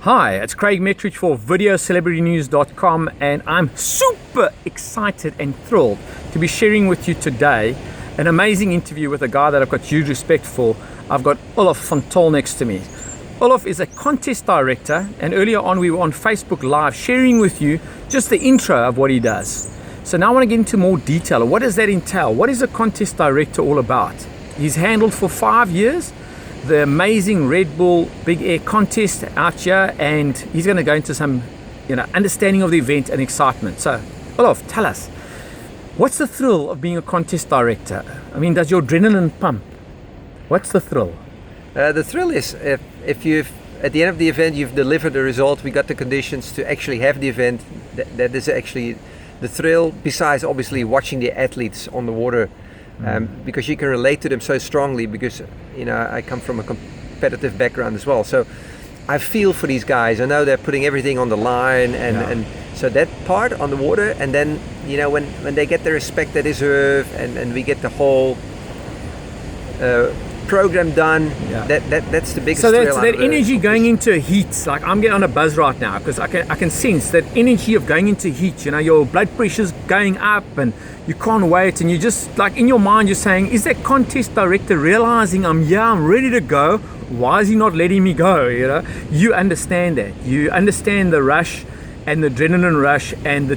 Hi, it's Craig Metrowich for videocelebritynews.com, and I'm super excited and thrilled to be sharing with you today an amazing interview with a guy that I've got huge respect for. I've got Olaf von Tol next to me. Olaf is a contest director, and earlier on we were on Facebook Live sharing with you just the intro of what he does. So now I want to get into more detail. What does that entail? What is a contest director all about? He's handled for 5 years the amazing Red Bull Big Air contest out here, and he's going to go into some understanding of the event and excitement. So Olaf, tell us, what's the thrill of being a contest director? I mean, does your adrenaline pump? What's the thrill? The thrill is if you've at the end of the event you've delivered the result, we got the conditions to actually have the event. That is actually the thrill, besides obviously watching the athletes on the water. Because you can relate to them so strongly, because I come from a competitive background as well, so I feel for these guys. I know they're putting everything on the line, and so that part on the water, and then when they get the respect they deserve, and we get the whole program done, that's the biggest so thrill. So that energy going into a heat, like I'm getting on a buzz right now because I can sense that energy of going into heat. Your blood pressure's going up and you can't wait, and you just, like, in your mind you're saying, is that contest director realizing I'm ready to go? Why is he not letting me go? You understand that. You understand the rush and the adrenaline rush and the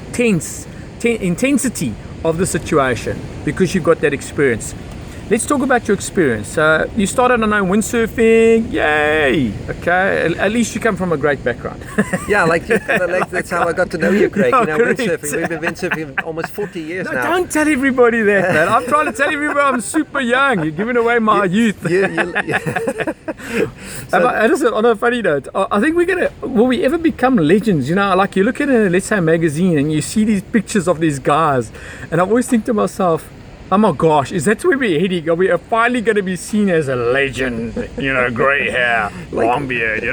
intensity of the situation because you've got that experience. Let's talk about your experience. You started on windsurfing, yay! Okay, at least you come from a great background. That's how I got to know you, Craig. Correct. Windsurfing. We've been windsurfing almost 40 years now. Don't tell everybody that, man. I'm trying to tell everybody I'm super young. You're giving away my youth. Listen, on a funny note, I think will we ever become legends? Like you look at let's say a magazine and you see these pictures of these guys, and I always think to myself, oh my gosh, is that where we're heading? Are we finally going to be seen as a legend? Grey hair, long beard,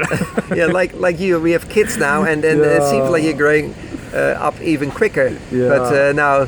Yeah, like you, we have kids now, and it seems like you're growing up even quicker. Yeah. But now...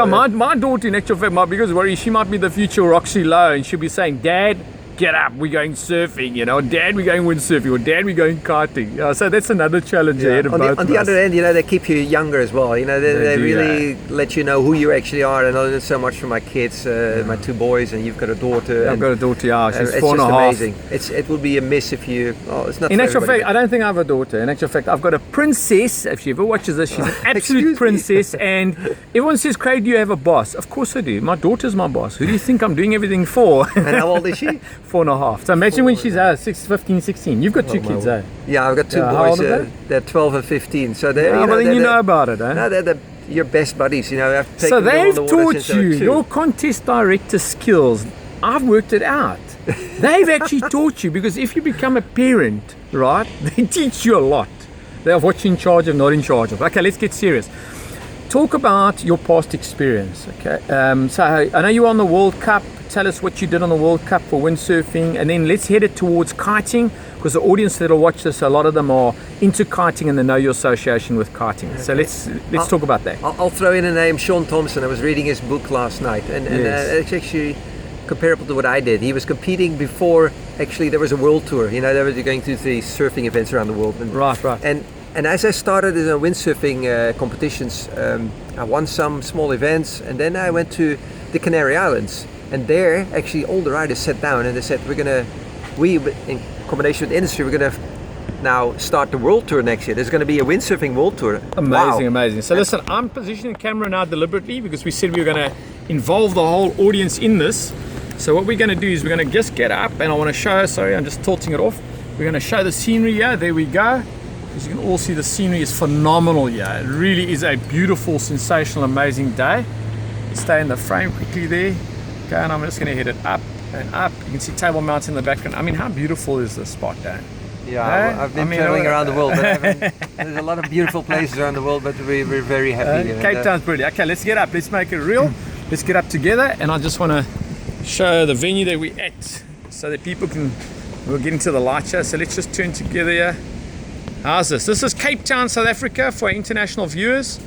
my daughter, in actual fact, my biggest worry, she might be the future Roxy Lowe, and she'll be saying, Dad, get up, we're going surfing, Dad, we're going windsurfing, or Dad, we're going kiting. So that's another challenge ahead of both of us. On the other end, they keep you younger as well. They really let you know who you actually are. And I learned so much from my kids, my two boys, and you've got a daughter. I've got a daughter, she's 4.5. It's just amazing. It would be a miss if you... it's not. In actual fact, I don't think I have a daughter. In actual fact, I've got a princess. If she ever watches this, she's an absolute princess. And everyone says, Craig, do you have a boss? Of course I do. My daughter's my boss. Who do you think I'm doing everything for? And how old is she? 4.5. So imagine when she's 15, 16. You've got two kids, eh? Yeah, I've got two boys. They're 12 and 15. So they're, then you know about it, eh? No, they're your best buddies. So they've taught you your contest director skills. I've worked it out. They've actually taught you, because if you become a parent, right, they teach you a lot. They're what you're in charge of, not in charge of. Okay, let's get serious. Talk about your past experience, okay? So I know you were on the World Cup. Tell us what you did on the World Cup for windsurfing, and then let's head it towards kiting, because the audience that'll watch this, a lot of them are into kiting and they know your association with kiting. Okay. So let's talk about that. I'll throw in a name, Sean Thompson. I was reading his book last night, and it's actually comparable to what I did. He was competing before actually there was a world tour. They were going to these surfing events around the world. Right. And as I started in windsurfing competitions, I won some small events, and then I went to the Canary Islands. And there, actually, all the riders sat down and they said, we, in combination with the industry, we're going to now start the world tour next year. There's going to be a windsurfing world tour. Amazing. So listen, I'm positioning the camera now deliberately because we said we were going to involve the whole audience in this. So what we're going to do is we're going to just get up, and I want to show, sorry, I'm just tilting it off. We're going to show the scenery here. There we go. As you can all see, the scenery is phenomenal here. It really is a beautiful, sensational, amazing day. Stay in the frame quickly there. Okay, and I'm just going to hit it up and up. You can see Table Mountain in the background. I mean, how beautiful is this spot, Dan? Yeah, I've been traveling around the world, but there's a lot of beautiful places around the world, but we're very happy. Cape Town's brilliant. Okay, let's get up. Let's make it real. Let's get up together, and I just want to show the venue that we're at so that people we'll get into the light show. So let's just turn together here. How's this? This is Cape Town, South Africa, for our international viewers.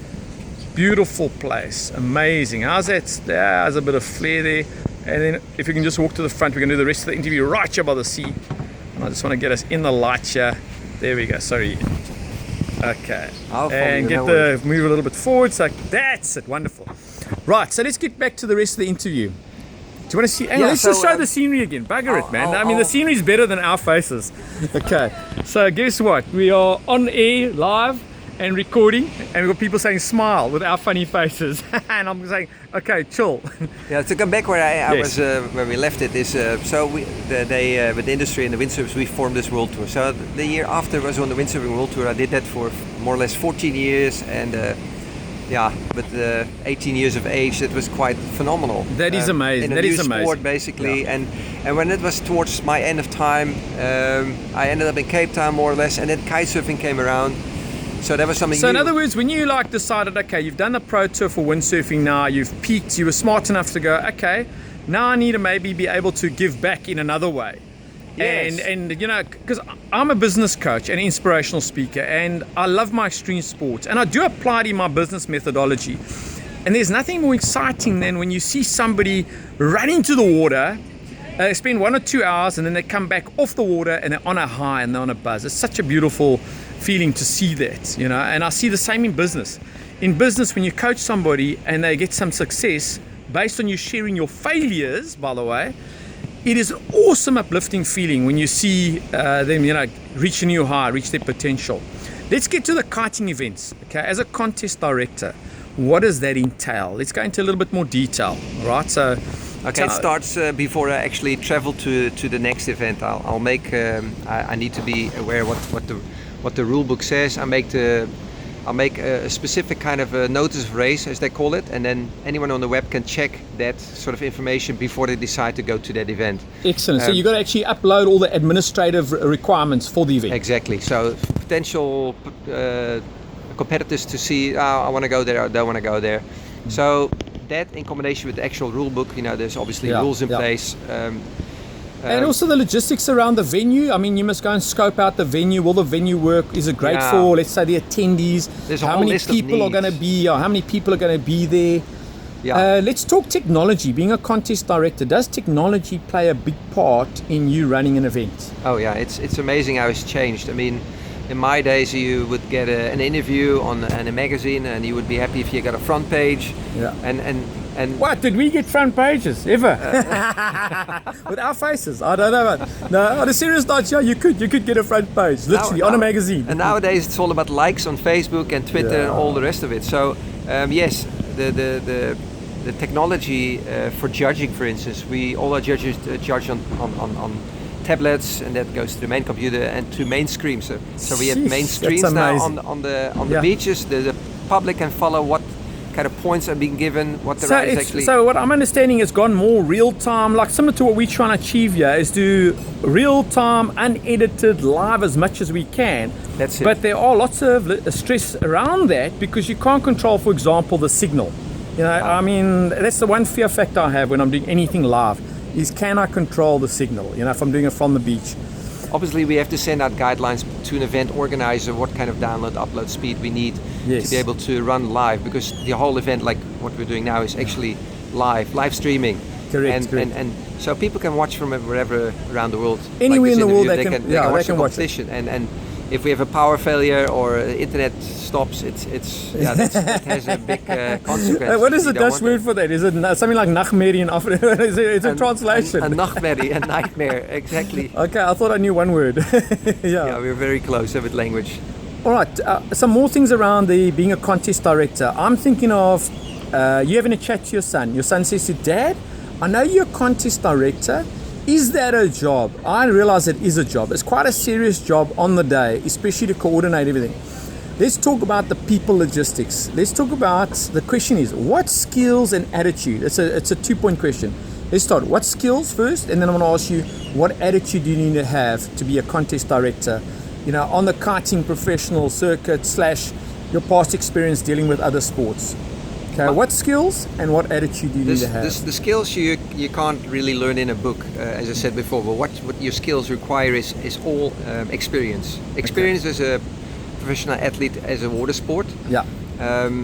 Beautiful place, amazing. How's that? There's a bit of flair there. And then if you can just walk to the front, we're going to do the rest of the interview right here by the sea. And I just want to get us in the light here There we go. Sorry. Okay. I'll follow And you, get no the move a little bit forward. So that's it. Wonderful. Right. So let's get back to the rest of the interview. Do you want to see? Hang on, Yeah, let's so, just show the scenery again. Bugger it, man. I mean, the I'll- scenery's better than our faces. Okay. So guess what? We are on air, live, and recording, and we've got people saying smile with our funny faces. And I'm saying, okay, chill. Yeah, to come back where I Yes. was, where we left it is, so with the industry and the windsurfers, we formed this world tour. So the year after I was on the windsurfing world tour, I did that for more or less 14 years, and with 18 years of age, that was quite phenomenal. That is amazing. In a That new is sport, amazing. basically, Yeah. and when it was towards my end of time, I ended up in Cape Town more or less, and then kitesurfing came around. So that was something So new. in other words, when you like decided, okay, you've done the pro tour for windsurfing now, you've peaked, you were smart enough to go, okay, now I need to maybe be able to give back in another way. Yes. And you know, because I'm a business coach and inspirational speaker, and I love my extreme sports, and I do apply it in my business methodology. And there's nothing more exciting than when you see somebody run into the water, they spend 1 or 2 hours, and then they come back off the water and they're on a high and they're on a buzz. It's such a beautiful feeling to see that, you know. And I see the same in business. In business, when you coach somebody and they get some success based on you sharing your failures, by the way, it is an awesome uplifting feeling when you see them, you know, reach a new high, reach their potential. Let's get to the kiting events. Okay, as a contest director, what does that entail? Let's go into a little bit more detail. All right, so Okay, it starts before I actually travel to the next event. I'll make. I need to be aware what the rule book says. I'll make a specific kind of a notice of race, as they call it, and then anyone on the web can check that sort of information before they decide to go to that event. excellent. So you've got to actually upload all the administrative requirements for the event. Exactly. So potential competitors to see, I want to go there, I don't want to go there. So that in combination with the actual rule book, you know, there's obviously rules in place. And also the logistics around the venue. I mean, you must go and scope out the venue. Will the venue work? Is it great for, let's say, the attendees? There's a how whole many list of people are going to needs. be, or how many people are going to be there? Yeah. Let's talk technology. Being a contest director, does technology play a big part in you running an event? Oh yeah, it's amazing how it's changed. I mean, in my days you would get an interview on a magazine, and you would be happy if you got a front page. Yeah. And What, did we get front pages ever? With our faces? I don't know. No, on a serious note, yeah, you could get a front page, literally, on a magazine. And nowadays it's all about likes on Facebook and Twitter and all the rest of it. So yes, the technology for judging, for instance, all our judges judge on tablets, and that goes to the main computer and to main screens. So we have main Sheesh, screens that's now amazing. on the beaches. The public can follow what kind of points are being given, what the riders actually. So what I'm understanding is gone more real time, like similar to what we're trying to achieve here, is do real time, unedited, live as much as we can. That's it. But there are lots of stress around that because you can't control, for example, the signal. You know, I mean, that's the one fear factor I have when I'm doing anything live, is can I control the signal? You know, if I'm doing it from the beach. Obviously, we have to send out guidelines to an event organizer what kind of download, upload speed we need to be able to run live, because the whole event, like what we're doing now, is actually live streaming. Correct. And so people can watch from wherever around the world. Anywhere in the world interview, they can watch the watch it. competition. And if we have a power failure or internet stops, that has a big consequence. What is You the don't Dutch want word for that? Is it something like nachtmerrie in Afrika? It's a translation. A nachtmerrie, a nightmare, exactly. Okay, I thought I knew one word. Yeah, we're very close with language. All right, some more things around being a contest director. I'm thinking of you having a chat to your son. Your son says to Dad, I know you're a contest director. Is that a job? I realize it is a job. It's quite a serious job on the day, especially to coordinate everything. Let's talk about the people logistics. Let's talk about, the question is, what skills and attitude? It's a 2-point question. Let's start. What skills first? And then I'm going to ask you, what attitude do you need to have to be a contest director? You know, on the kiting professional circuit / your past experience dealing with other sports. Okay, what skills and what attitude do you need to have? The skills you can't really learn in a book, as I said before. But what your skills require is all experience. Experience as a professional athlete, as a water sport. Yeah.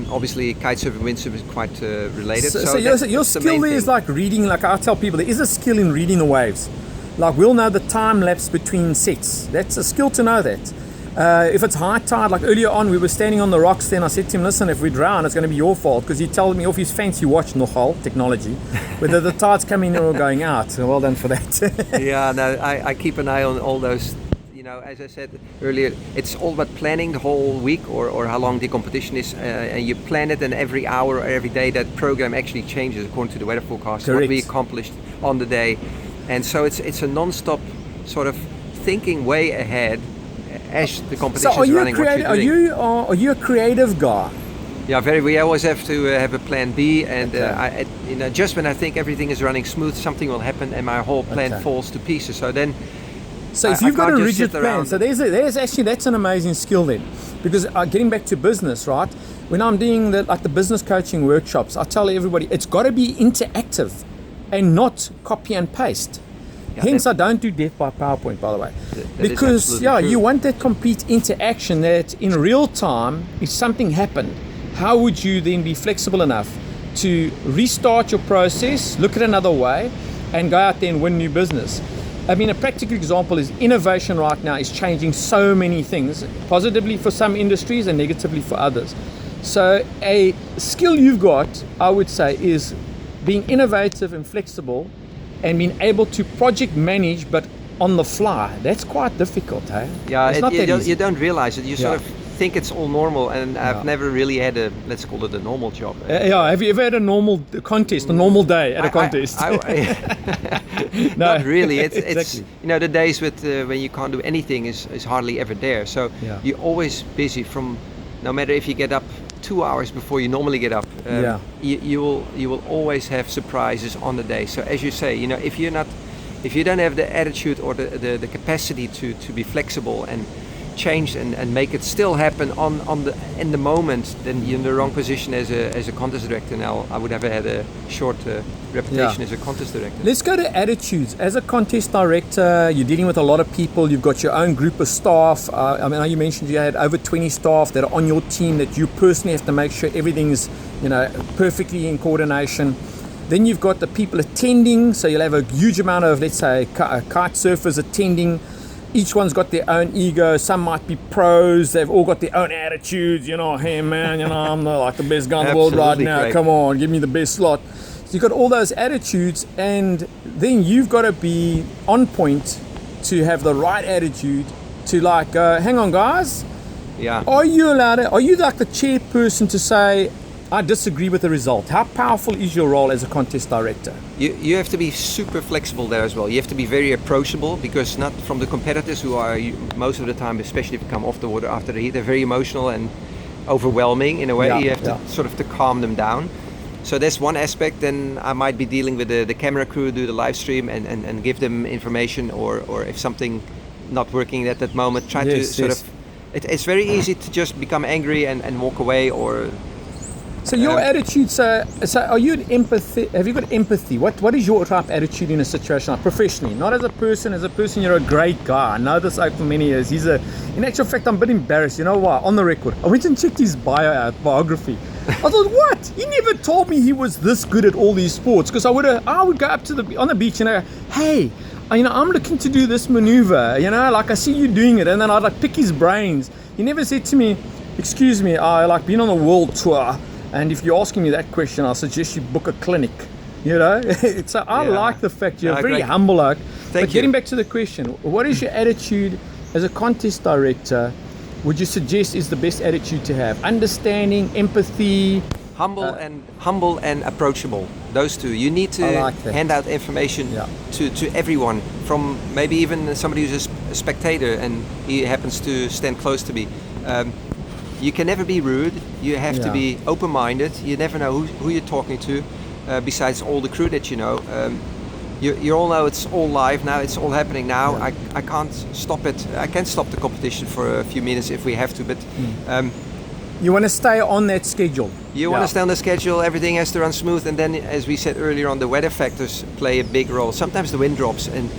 Obviously, kitesurfing, windsurfing is quite related. So your skill there is like reading. Like I tell people, there is a skill in reading the waves. Like we'll know the time lapse between sets. That's a skill to know that. If it's high tide, like earlier on, we were standing on the rocks there, and I said to him, listen, if we drown, it's going to be your fault, because he told me off his fancy watch, nogal, technology, whether the tide's coming in or going out. So well done for that. Yeah, no, I keep an eye on all those. You know, as I said earlier, it's all about planning the whole week or how long the competition is, and you plan it, and every hour or every day that program actually changes according to the weather forecast. Correct. What we accomplished on the day, and so it's a non-stop sort of thinking way ahead as the competition So is running. are you a creative guy? Yeah, very. We always have to have a plan B, and Okay. just when I think everything is running smooth, something will happen, and my whole plan Okay. falls to pieces. So then. So if I you've got can't a just rigid sit plan, around. so there's actually, that's an amazing skill then, because getting back to business, right? When I'm doing the business coaching workshops, I tell everybody it's got to be interactive and not copy and paste. Yeah, Hence, I don't do death by PowerPoint, by the way, that is because absolutely true. you want that complete interaction. That in real time, if something happened, how would you then be flexible enough to restart your process, look at another way, and go out there and win new business? I mean, a practical example is innovation right now is changing so many things, positively for some industries and negatively for others. So a skill you've got, I would say, is being innovative and flexible and being able to project manage, but on the fly. That's quite difficult, hey? Yeah, it's not that easy. you don't realize it. You sort of think it's all normal, and I've Yeah. never really had let's call it a normal job. Have you ever had a normal contest, a normal day at a contest? No, Not really. It's exactly. the days with when you can't do anything is hardly ever there. So Yeah. you're always busy from, no matter if you get up 2 hours before you normally get up. Yeah. You will always have surprises on the day. So as you say, if you don't have the attitude or the capacity to be flexible and change and make it still happen in the moment, then you're in the wrong position as a contest director. Now I would have had a short reputation as a contest director. Let's go to attitudes. As a contest director, you're dealing with a lot of people. You've got your own group of staff. I mean, you mentioned you had over 20 staff that are on your team that you personally have to make sure everything's, perfectly in coordination. Then you've got the people attending. So you'll have a huge amount of, let's say, kite surfers attending. Each one's got their own ego. Some might be pros. They've all got their own attitudes. Hey man, I'm the best guy in the world right Absolutely now. correct. Come on, give me the best slot. So you've got all those attitudes, and then you've got to be on point to have the right attitude to hang on guys, Yeah. are you like the chairperson to say, I disagree with the result? How powerful is your role as a contest director? You have to be super flexible there as well. You have to be very approachable, because not from the competitors, who are most of the time, especially if you come off the water after the heat, they're very emotional and overwhelming in a way. Yeah, You have yeah. to sort of to calm them down. So that's one aspect. Then I might be dealing with the camera crew, do the live stream and give them information, or if something not working at that moment, try to Yes, sort yes. of. It's very easy to just become angry and walk away, or. So your attitude, so are you an empathy? Have you got empathy? What is your type of attitude in a situation like professionally? Not as a person. As a person, you're a great guy. I know this out for many years. In actual fact, I'm a bit embarrassed. You know why? On the record, I went and checked his biography. I thought, what? He never told me he was this good at all these sports. Because I would go up on the beach and I go, hey, I'm looking to do this maneuver. I see you doing it, and then I'd pick his brains. He never said to me, excuse me, I been on a world tour. And if you're asking me that question, I suggest you book a clinic. So I like the fact you're very great. humble. But Thank getting you. back to the question, what is your attitude as a contest director? Would you suggest is the best attitude to have? Understanding, empathy. Humble and approachable. Those two. You need to I like that. hand out information to everyone, from maybe even somebody who's a spectator and he happens to stand close to me. You can never be rude. You have to be open-minded. You never know who you're talking to, besides all the crew that you know. You all know it's all live now. It's all happening now. I can't stop it. I can stop the competition for a few minutes if we have to, but You want to stay on that schedule. you want to stay on the schedule. Everything has to run smooth, and then, as we said earlier on, the weather factors play a big role. Sometimes the wind drops, and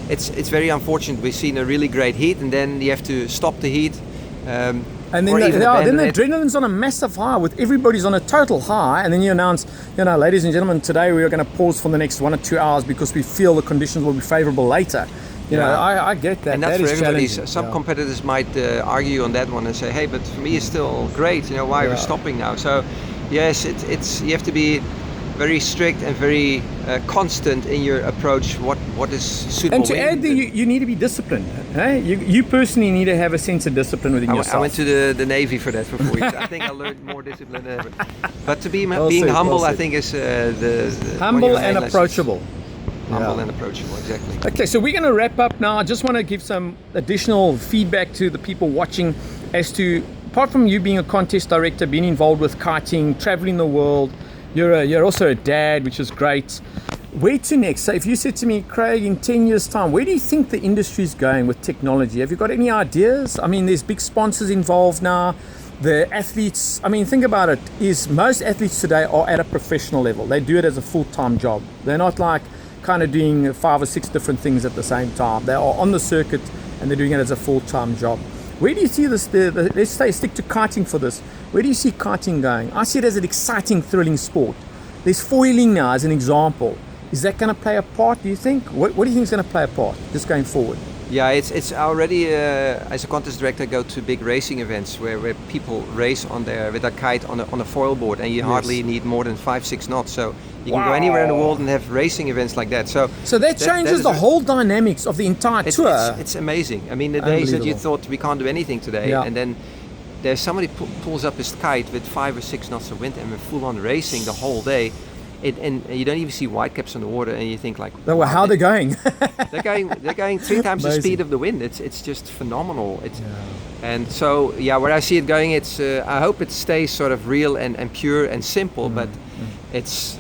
it's very unfortunate. We've seen a really great heat, and then you have to stop the heat. And then the adrenaline's on a massive high, with everybody's on a total high, and then you announce, ladies and gentlemen, today we are going to pause for the next 1 or 2 hours because we feel the conditions will be favorable later. You know, I get that. And that's that for is everybody. challenging. Some competitors might argue on that one and say, hey, but for me it's still great. You know, why we're stopping now? So, yes, it's you have to be very strict and very constant in your approach. What is suitable? And to add, you need to be disciplined. Hey? You personally need to have a sense of discipline within yourself. I went to the Navy for that for 4 years. I think I learned more discipline than ever. But to be being humble, I think, is the humble and approachable. Humble and approachable, exactly. Okay, so we're going to wrap up now. I just want to give some additional feedback to the people watching as to, apart from you being a contest director, being involved with kiting, traveling the world, you're also a dad, which is great. Where to next? So if you said to me, Craig, in 10 years' time, where do you think the industry is going with technology? Have you got any ideas? I mean, there's big sponsors involved now. The athletes, I mean, think about it, is most athletes today are at a professional level. They do it as a full-time job. They're not like kind of doing 5 or 6 different things at the same time. They are on the circuit and they're doing it as a full-time job. Where do you see this, let's say stick to kiting for this, where do you see kiting going? I see it as an exciting, thrilling sport. There's foiling now as an example. Is that going to play a part, do you think? What do you think is going to play a part just going forward? Yeah, it's already, as a contest director, I go to big racing events where people race with a kite on a foil board, and you hardly need more than 5-6 knots. So you can go anywhere in the world and have racing events like that. So that changes the whole dynamics of the entire tour. It's amazing. I mean, the days that you thought we can't do anything today, and then there's somebody pulls up his kite with 5 or 6 knots of wind, and we're full on racing the whole day. And you don't even see whitecaps on the water, and you think like, wow, how are they going? they're going 3 times the speed of the wind. It's just phenomenal. And so where I see it going, it's I hope it stays sort of real and pure and simple, but it's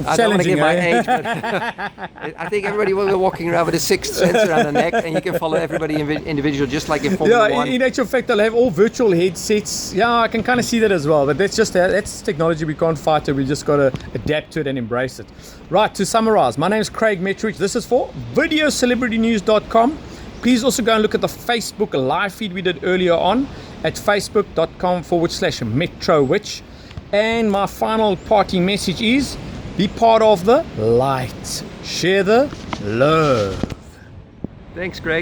I don't want to give my age, but I think everybody will be walking around with a 6th sense around the neck, and you can follow everybody individual, just like in Formula 1. In actual fact, they'll have all virtual headsets. Yeah, I can kind of see that as well. But that's technology we can't fight it. We just got to adapt to it and embrace it. Right, to summarize, my name is Craig Metrowich. This is for videocelebritynews.com. Please also go and look at the Facebook live feed we did earlier on at facebook.com/Metrowich. And my final parting message is, be part of the light. Share the love. Thanks, Greg.